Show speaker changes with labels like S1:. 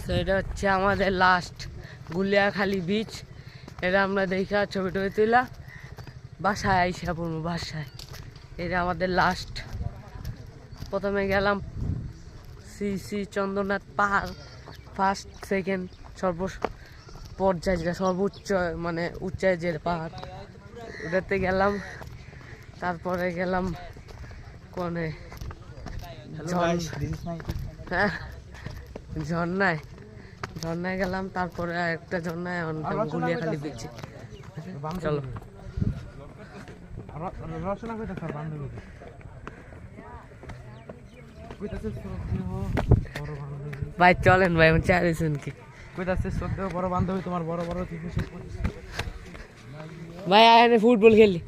S1: তো এটা হচ্ছে আমাদের লাস্ট গুলিয়াখালী বিচ। এটা আমরা দেখা ছবি টবি তুলা বাসায় আইসা পড়বো বাসায়। এটা আমাদের লাস্ট। প্রথমে গেলাম শ্রী চন্দ্রনাথ পাহাড়, ফার্স্ট সেকেন্ড পর্যায় যেটা সর্বোচ্চ মানে উচ্চায় যে পাহাড়, ওটাতে গেলাম। তারপরে গেলাম কোনে হ্যাঁ ঝর্ণায় গেলাম। তারপরে একটা ঝর্ণায় গুলিয়াখালী বিচে। চলো ভাই চলেন ভাই, আমি চাইছেন কি
S2: বড় বান্ধবী তোমার বড় বড়
S1: ভাই আয় ফুটবল খেলি।